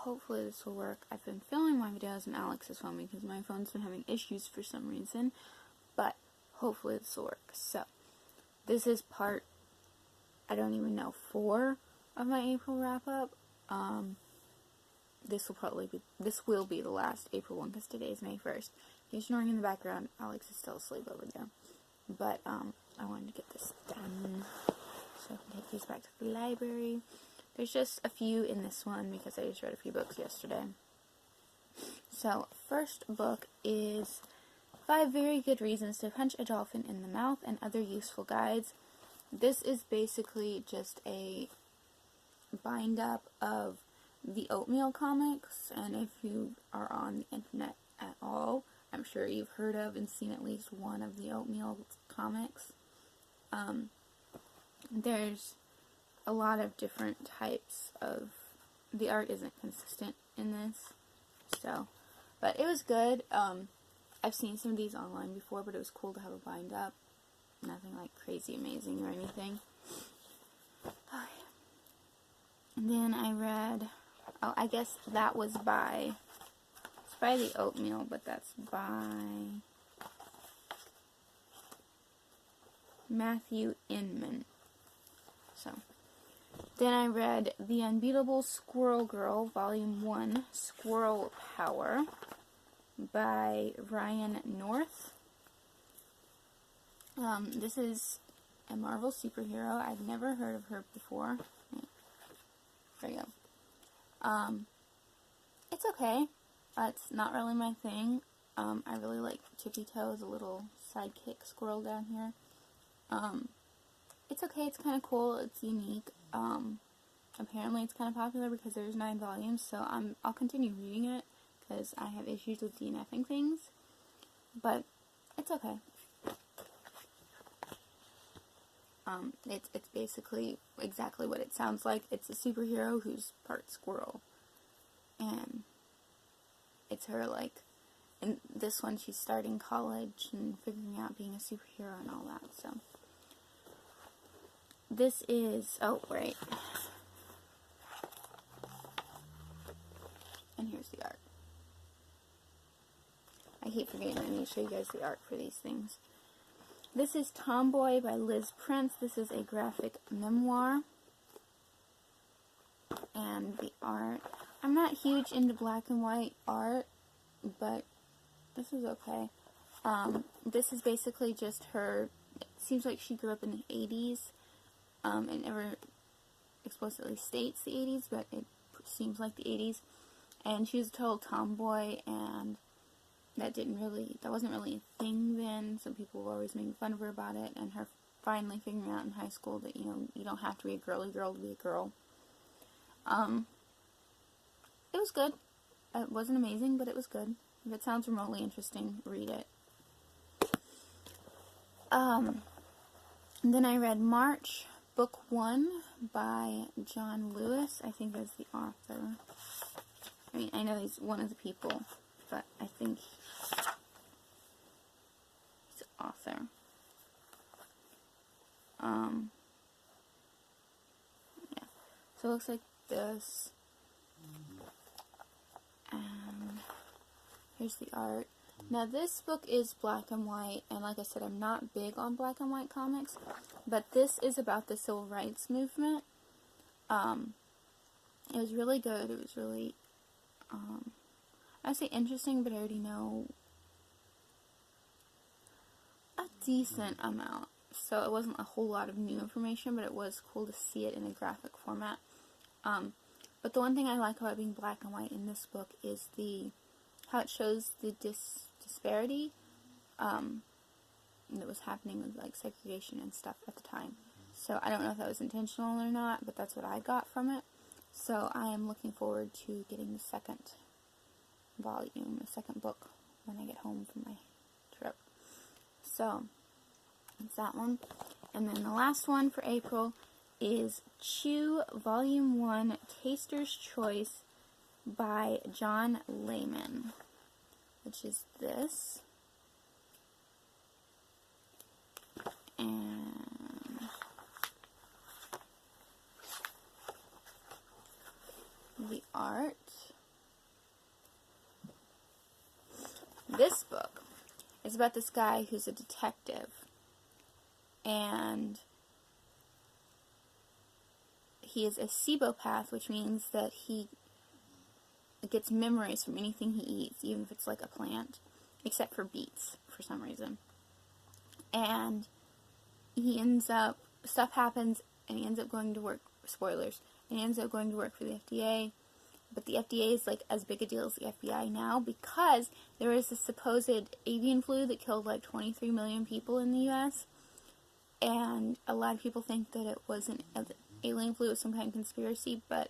hopefully this will work. I've been filming my videos and Alex is filming because my phone's been having issues for some reason, but hopefully this will work. So, this is part, I don't even know, 4 of my April wrap-up. This will be the last April one because today is May 1st. He's snoring in the background. Alex is still asleep over there. But, I wanted to get this done so I can take these back to the library. There's just a few in this one because I just read a few books yesterday. So, first book is 5 Very Good Reasons to Punch a Dolphin in the Mouth and Other Useful Guides. This is basically just a bind-up of the Oatmeal comics, and if you are on the internet at all, I'm sure you've heard of and seen at least one of the Oatmeal comics. There's a lot of different types of, the art isn't consistent in this, so, but it was good. I've seen some of these online before, but it was cool to have a bind up. Nothing like crazy amazing or anything. And then I read, oh, I guess that was by, it's by the Oatmeal, but that's by Matthew Inman. So, then I read The Unbeatable Squirrel Girl, Volume 1, Squirrel Power, by Ryan North. This is a Marvel superhero. I've never heard of her before. There you go. It's okay. It's not really my thing. I really like Tippy Toe, the little sidekick squirrel down here. It's okay. It's kind of cool. It's unique. Apparently it's kind of popular because there's 9 volumes, so I'll continue reading it because I have issues with DNFing things. But it's okay. It's basically exactly what it sounds like. It's a superhero who's part squirrel. And it's her, like, in this one she's starting college and figuring out being a superhero and all that, so. This is, oh, right. And here's the art. I keep forgetting I need to show you guys the art for these things. This is Tomboy by Liz Prince. This is a graphic memoir. And the art, I'm not huge into black and white art, but this is okay. This is basically just her, it seems like she grew up in the 80s. It never explicitly states the 80s, but it seems like the 80s. And she was a total tomboy, and that wasn't really a thing then. Some people were always making fun of her about it, and her finally figuring out in high school that, you know, you don't have to be a girly girl to be a girl. It was good. It wasn't amazing, but it was good. If it sounds remotely interesting, read it. And then I read March, Book 1 by John Lewis. I think that's the author. I mean, I know he's one of the people, but I think he's the author. Yeah. So it looks like this. And here's the art. Now this book is black and white, and like I said, I'm not big on black and white comics, but this is about the civil rights movement. It was really good. It was really, I'd say interesting, but I already know a decent amount. So it wasn't a whole lot of new information, but it was cool to see it in a graphic format. But the one thing I like about being black and white in this book is how it shows the disparity that was happening with, like, segregation and stuff at the time. So I don't know if that was intentional or not, but that's what I got from it. So I am looking forward to getting the second volume, the second book, when I get home from my trip. So that's that one. And then the last one for April is Chew Volume 1, Taster's Choice by John Layman, which is this. And the art. This book is about this guy who's a detective, and he is a SIBOpath, which means that he gets memories from anything he eats, even if it's like a plant, except for beets, for some reason. And he ends up, stuff happens, and he ends up going to work, spoilers, and he ends up going to work for the FDA, but the FDA is like as big a deal as the FBI now, because there was this supposed avian flu that killed like 23 million people in the US, and a lot of people think that it wasn't an alien flu, it was some kind of conspiracy, but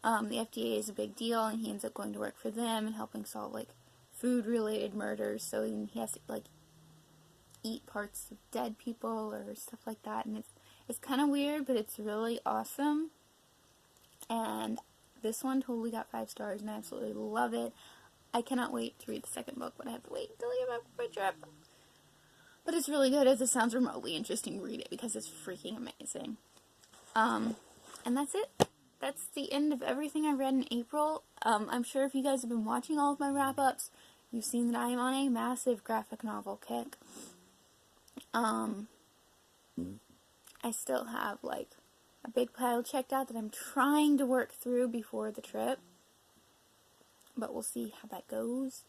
the FDA is a big deal, and he ends up going to work for them and helping solve like food-related murders, so he has to like eat parts of dead people or stuff like that, and it's kind of weird, but it's really awesome. And this one totally got 5 stars, and I absolutely love it. I cannot wait to read the second book, but I have to wait until I get back from my trip. But it's really good. If it sounds remotely interesting, read it, because it's freaking amazing. And that's it. That's the end of everything I read in April. I'm sure if you guys have been watching all of my wrap-ups, you've seen that I am on a massive graphic novel kick. I still have, like, a big pile checked out that I'm trying to work through before the trip. But we'll see how that goes.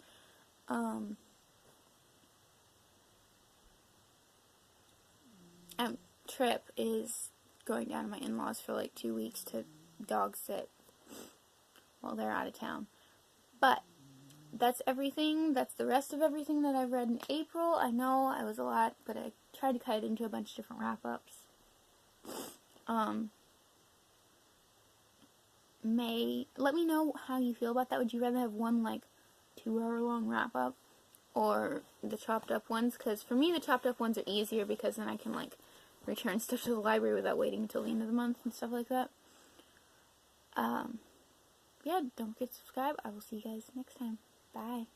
Trip is going down to my in-laws for, like, 2 weeks to dog sit while they're out of town. But that's everything. That's the rest of everything that I've read in April. I know I was a lot, but I tried to cut it into a bunch of different wrap-ups. Let me know how you feel about that. Would you rather have one, like, 2-hour-long wrap-up, or the chopped up ones? Because for me, the chopped up ones are easier, because then I can, like, return stuff to the library without waiting until the end of the month and stuff like that. Yeah, don't forget to subscribe. I will see you guys next time. Bye.